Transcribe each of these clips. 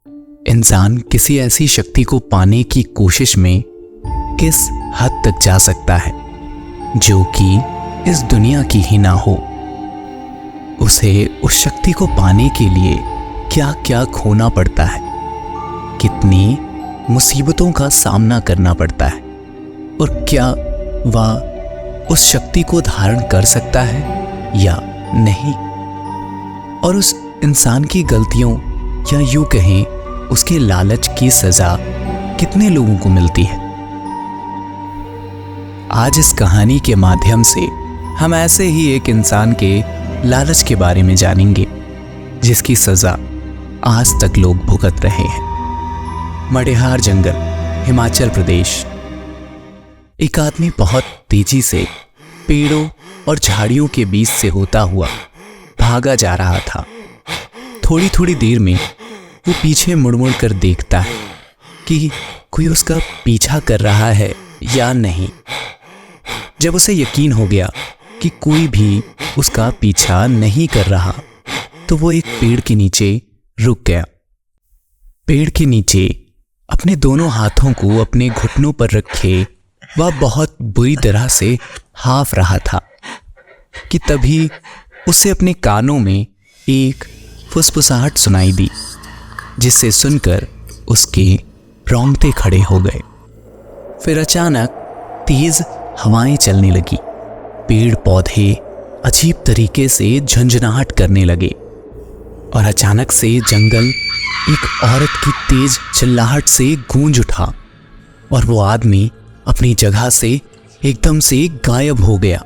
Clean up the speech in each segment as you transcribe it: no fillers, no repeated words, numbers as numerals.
इंसान किसी ऐसी शक्ति को पाने की कोशिश में किस हद तक जा सकता है जो कि इस दुनिया की ही ना हो। उसे उस शक्ति को पाने के लिए क्या क्या खोना पड़ता है, कितनी मुसीबतों का सामना करना पड़ता है, और क्या वह उस शक्ति को धारण कर सकता है या नहीं। और उस इंसान की गलतियों या यूं कहें उसके लालच की सजा कितने लोगों को मिलती है। आज इस कहानी के माध्यम से हम ऐसे ही एक इंसान के लालच के बारे में जानेंगे जिसकी सजा आज तक लोग भुगत रहे हैं। मडेहार जंगल, हिमाचल प्रदेश। एक आदमी बहुत तेजी से पेड़ों और झाड़ियों के बीच से होता हुआ भागा जा रहा था। थोड़ी थोड़ी देर में वो पीछे मुड़ मुड़ कर देखता है कि कोई उसका पीछा कर रहा है या नहीं। जब उसे यकीन हो गया कि कोई भी उसका पीछा नहीं कर रहा तो वो एक पेड़ के नीचे रुक गया। पेड़ के नीचे अपने दोनों हाथों को अपने घुटनों पर रखे वह बहुत बुरी तरह से हाफ रहा था कि तभी उसे अपने कानों में एक फुसफुसाहट सुनाई दी, जिसे सुनकर उसके रोंगटे खड़े हो गए। फिर अचानक तेज हवाएं चलने लगी। पेड़ पौधे अजीब तरीके से झंझनाहट करने लगे और अचानक से जंगल एक औरत की तेज चिल्लाहट से गूंज उठा और वो आदमी अपनी जगह से एकदम से गायब हो गया।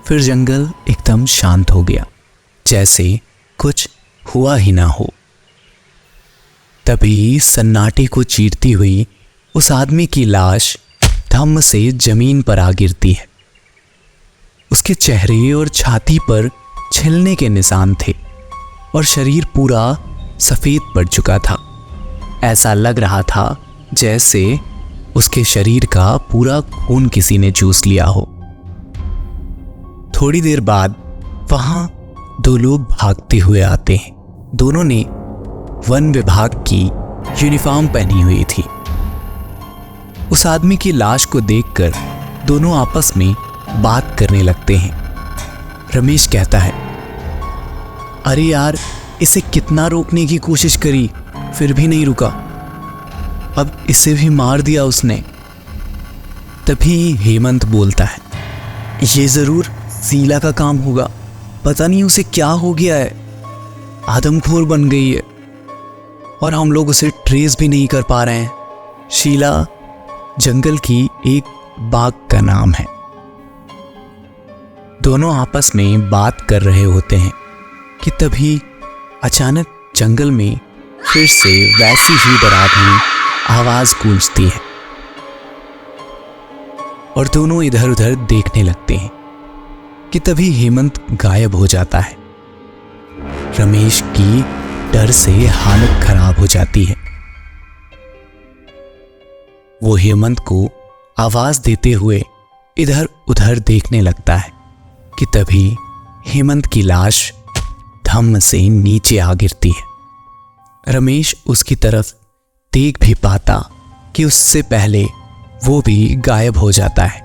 फिर जंगल एकदम शांत हो गया, जैसे कुछ हुआ ही ना हो। तभी सन्नाटे को चीरती हुई उस आदमी की लाश धम्म से जमीन पर आ गिरती है। उसके चेहरे और छाती पर छिलने के निशान थे और शरीर पूरा सफेद पड़ चुका था। ऐसा लग रहा था जैसे उसके शरीर का पूरा खून किसी ने चूस लिया हो। थोड़ी देर बाद वहां दो लोग भागते हुए आते हैं। दोनों ने वन विभाग की यूनिफॉर्म पहनी हुई थी। उस आदमी की लाश को देखकर दोनों आपस में बात करने लगते हैं। रमेश कहता है, अरे यार, इसे कितना रोकने की कोशिश करी फिर भी नहीं रुका, अब इसे भी मार दिया उसने। तभी हेमंत बोलता है, ये जरूर शीला का काम होगा, पता नहीं उसे क्या हो गया है, आदमखोर बन गई है और हम लोग उसे ट्रेस भी नहीं कर पा रहे हैं। शीला जंगल की एक बाघ का नाम है। दोनों आपस में बात कर रहे होते हैं कि तभी अचानक जंगल में फिर से वैसी ही डरावनी आवाज गूंजती है और दोनों इधर उधर देखने लगते हैं कि तभी हेमंत गायब हो जाता है। रमेश की डर से हालत खराब हो जाती है। वो हेमंत को आवाज देते हुए इधर उधर देखने लगता है कि तभी हेमंत की लाश धम्म से नीचे आ गिरती है। रमेश उसकी तरफ देख भी पाता कि उससे पहले वो भी गायब हो जाता है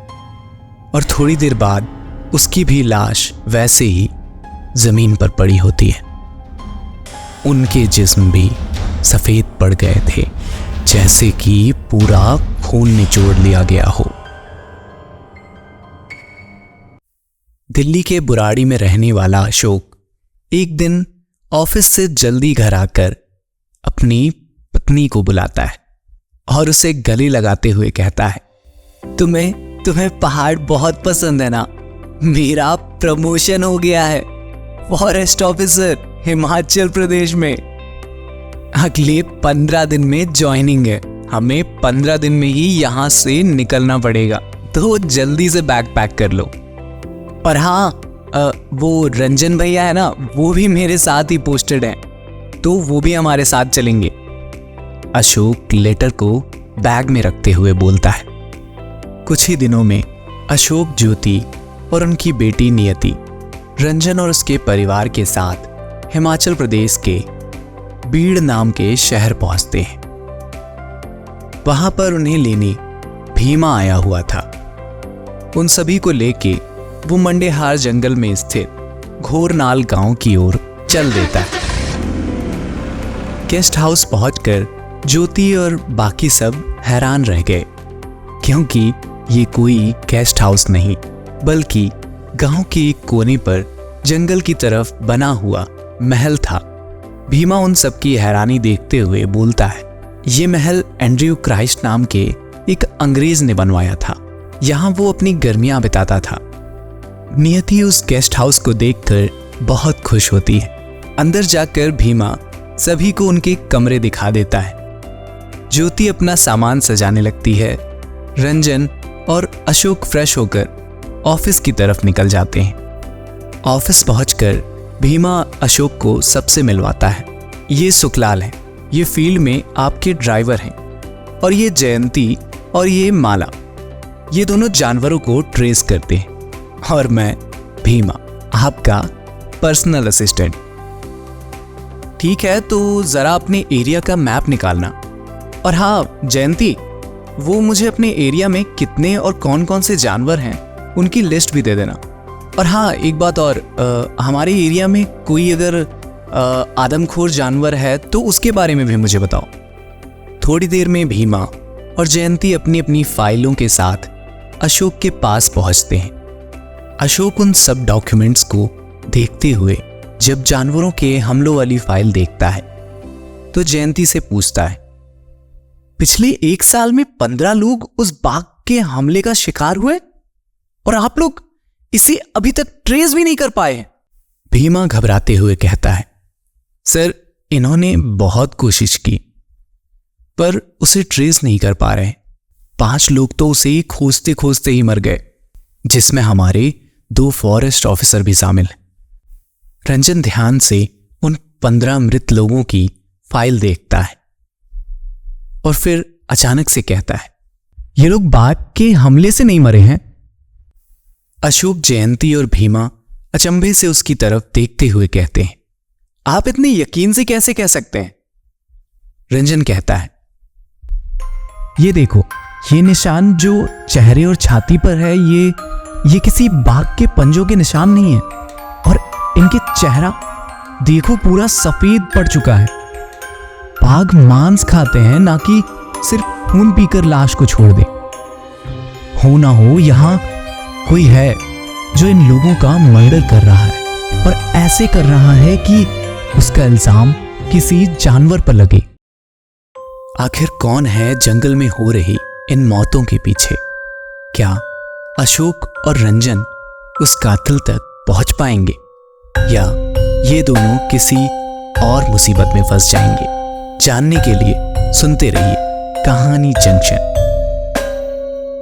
और थोड़ी देर बाद उसकी भी लाश वैसे ही जमीन पर पड़ी होती है। उनके जिस्म भी सफेद पड़ गए थे, जैसे कि पूरा खून निचोड़ लिया गया हो। दिल्ली के बुराड़ी में रहने वाला अशोक एक दिन ऑफिस से जल्दी घर आकर अपनी पत्नी को बुलाता है और उसे गले लगाते हुए कहता है, तुम्हें पहाड़ बहुत पसंद है ना? मेरा प्रमोशन हो गया है, फॉरेस्ट ऑफिसर, हिमाचल प्रदेश में। अगले 15 दिन में ज्वाइनिंग है, हमें 15 दिन में ही यहां से निकलना पड़ेगा, तो जल्दी से बैग पैक कर लो। और हाँ, वो रंजन भैया है ना, वो भी मेरे साथ ही पोस्टेड हैं, तो वो भी हमारे साथ चलेंगे। अशोक लेटर को बैग में रखते हुए बोलता है। कुछ ही दिनों में अशोक, ज्योति और उनकी बेटी नियति रंजन और उसके परिवार के साथ हिमाचल प्रदेश के बीड़ नाम के शहर पहुंचते हैं। वहां पर उन्हें लेने भीमा आया हुआ था। उन सभी को लेके वो मंडेहार जंगल में स्थित घोरनाल गांव की ओर चल देता है। गेस्ट हाउस पहुंचकर ज्योति और बाकी सब हैरान रह गए, क्योंकि ये कोई गेस्ट हाउस नहीं बल्कि गांव के एक कोने पर जंगल की तरफ बना हुआ महल था। भीमा उन सबकी हैरानी देखते हुए बोलता है, ये महल एंड्रयू क्राइस्ट नाम के एक अंग्रेज ने बनवाया था। यहाँ वो अपनी गर्मियां बिताता था। नियति उस गेस्ट हाउस को देखकर बहुत खुश होती है। अंदर जाकर भीमा सभी को उनके कमरे दिखा देता है। ज्योति अपना सामान सजाने लगती है। रंजन और अशोक फ्रेश होकर ऑफिस की तरफ निकल जाते हैं। ऑफिस पहुंचकर भीमा अशोक को सबसे मिलवाता है। ये सुखलाल हैं, ये फील्ड में आपके ड्राइवर हैं, और ये जयंती और ये माला, ये दोनों जानवरों को ट्रेस करते हैं, और मैं भीमा, आपका पर्सनल असिस्टेंट। ठीक है, तो जरा अपने एरिया का मैप निकालना। और हाँ जयंती, वो मुझे अपने एरिया में कितने और कौन कौन से जानवर हैं उनकी लिस्ट भी दे देना। और हाँ एक बात और, हमारे एरिया में कोई अगर आदमखोर जानवर है तो उसके बारे में भी मुझे बताओ। थोड़ी देर में भीमा और जयंती अपनी अपनी फाइलों के साथ अशोक के पास पहुंचते हैं। अशोक उन सब डॉक्यूमेंट्स को देखते हुए जब जानवरों के हमलों वाली फाइल देखता है तो जयंती से पूछता है, पिछले 1 साल में 15 लोग उस बाघ के हमले का शिकार हुए और आप लोग इसे अभी तक ट्रेस भी नहीं कर पाए। भीमा घबराते हुए कहता है, सर इन्होंने बहुत कोशिश की पर उसे ट्रेस नहीं कर पा रहे। 5 लोग तो उसे खोजते खोजते ही मर गए, जिसमें हमारे 2 फॉरेस्ट ऑफिसर भी शामिल हैं। रंजन ध्यान से उन 15 मृत लोगों की फाइल देखता है और फिर अचानक से कहता है, ये लोग बाघ के हमले से नहीं मरे हैं। अशोक, जयंती और भीमा अचंभे से उसकी तरफ देखते हुए कहते हैं, आप इतने यकीन से कैसे कह सकते हैं? रंजन कहता है, ये देखो, ये निशान जो चेहरे और छाती पर है, ये किसी बाघ के पंजों के निशान नहीं है, और इनके चेहरा देखो पूरा सफेद पड़ चुका है। बाघ मांस खाते हैं, ना कि सिर्फ खून पीकर लाश को छोड़ दे। हो ना हो यहां कोई है जो इन लोगों का मर्डर कर रहा है, और ऐसे कर रहा है कि उसका इल्जाम किसी जानवर पर लगे। आखिर कौन है जंगल में हो रही इन मौतों के पीछे? क्या अशोक और रंजन उस कातिल तक पहुंच पाएंगे, या ये दोनों किसी और मुसीबत में फंस जाएंगे? जानने के लिए सुनते रहिए कहानी जंक्शन।